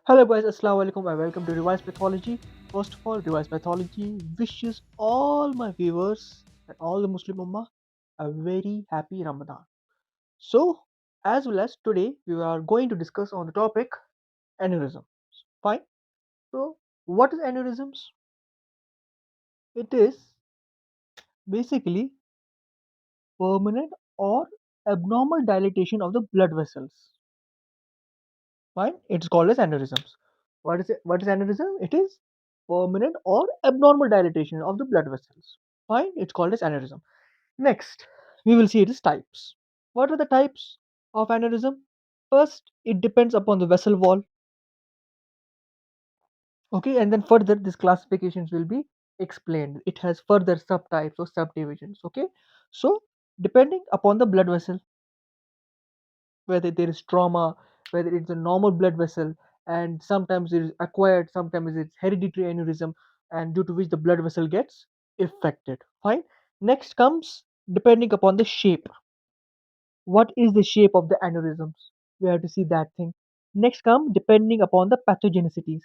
Hello guys, Assalamu alaikum and welcome to Revised Pathology. First of all, Revised Pathology wishes all my viewers and all the Muslim Ummah a very happy Ramadan. So, as well as today, we are going to discuss on the topic aneurysm. Fine. So, what is aneurysms? It is basically permanent or abnormal dilatation of the blood vessels. Fine. It's called as aneurysms. What is it? What is aneurysm? It is permanent or abnormal dilatation of the blood vessels. Fine. It's called as aneurysm. Next, we will see its types. What are the types of aneurysm? First, it depends upon the vessel wall. Okay, and then further, these classifications will be explained. It has further subtypes or subdivisions. Okay, so depending upon the blood vessel, whether there is trauma, whether it's a normal blood vessel, and sometimes it is acquired, sometimes it's hereditary aneurysm, and due to which the blood vessel gets affected. Fine. Next comes depending upon the shape. What is the shape of the aneurysms? We have to see that thing. Next come depending upon the pathogenicities.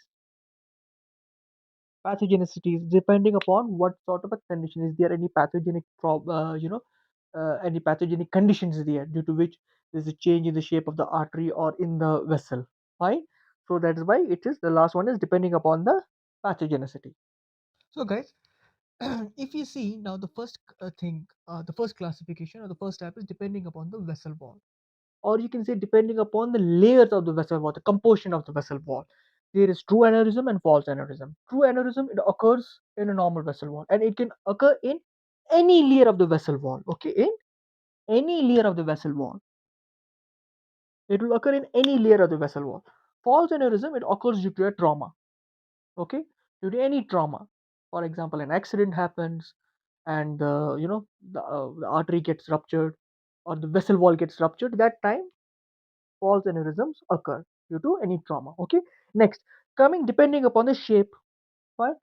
Pathogenicities depending upon what sort of a condition is there, any pathogenic any pathogenic conditions there due to which there's a change in the shape of the artery or in the vessel. Fine. So that is why it is the last one is depending upon the pathogenicity. So guys, if you see now the first the first classification or the first type is depending upon the vessel wall, or you can say depending upon the layers of the vessel wall, the composition of the vessel wall. There is true aneurysm and false aneurysm. True aneurysm, it occurs in a normal vessel wall and it can occur in any layer of the vessel wall. Okay, in any layer of the vessel wall. It will occur in any layer of the vessel wall. False aneurysm, it occurs due to a trauma. Okay, due to any trauma. For example, an accident happens and the artery gets ruptured or the vessel wall gets ruptured. That time false aneurysms occur due to any trauma. Okay. Next, coming depending upon the shape. Fine.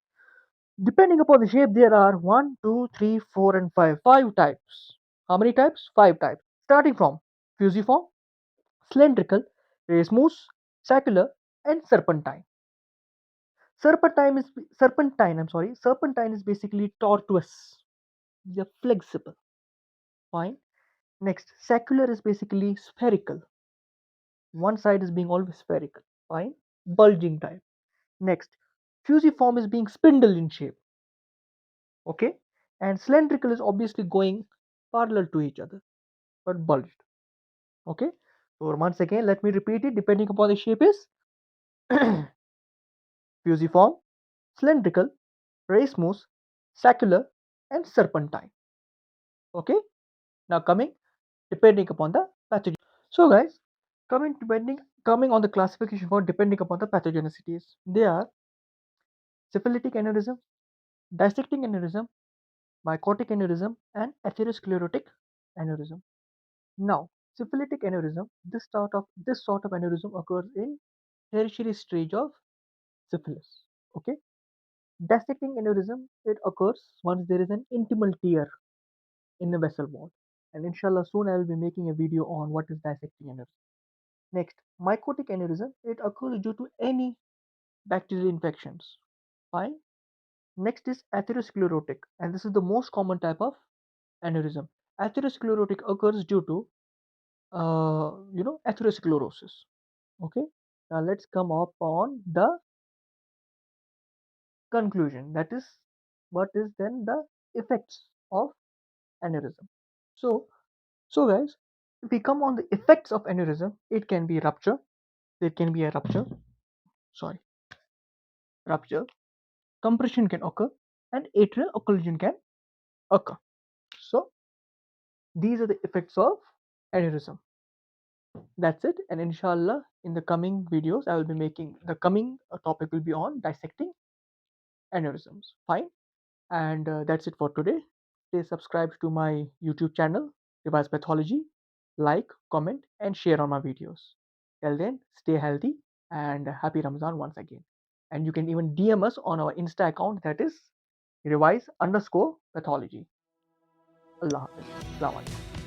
Depending upon the shape, there are one, two, three, four, and five. Five types. How many types? Five types. Starting from fusiform, cylindrical, racemoose, scapular, and serpentine. Serpentine is serpentine. I'm sorry. Serpentine is basically tortuous. They're flexible. Fine. Next, scapular is basically spherical. One side is being always spherical. Fine. Bulging type. Next, fusiform is being spindle in shape, okay, and cylindrical is obviously going parallel to each other but bulged, okay. So once again, let me repeat it. Depending upon the shape is fusiform, cylindrical, racemose, scapular, and serpentine. Okay. Now depending upon the pathogen. So guys, coming on the classification for depending upon the pathogenicities, they are syphilitic aneurysm, dissecting aneurysm, mycotic aneurysm, and atherosclerotic aneurysm. Now, syphilitic aneurysm, this sort of aneurysm occurs in tertiary stage of syphilis. Okay. Dissecting aneurysm, it occurs once there is an intimal tear in the vessel wall. And inshallah soon I will be making a video on what is dissecting aneurysm. Next, mycotic aneurysm, it occurs due to any bacterial infections. Fine. Next is atherosclerotic, and this is the most common type of aneurysm. Atherosclerotic occurs due to atherosclerosis. Okay. Now let's come up on the conclusion. That is, what is then the effects of aneurysm. So, so guys, if we come on the effects of aneurysm, it can be rupture. There can be a rupture. Sorry, rupture. Compression can occur, and atrial occlusion can occur. So these are the effects of aneurysm. That's it. And inshallah, in the coming videos, I will be making the coming topic will be on dissecting aneurysms. Fine. And that's it for today. Stay subscribed to my YouTube channel, Revised Pathology. Like, comment, and share on my videos. Till then, stay healthy and happy Ramadan once again. And you can even DM us on our Insta account, that is revise_pathology. Allah Hafiz. Assalamu alaikum.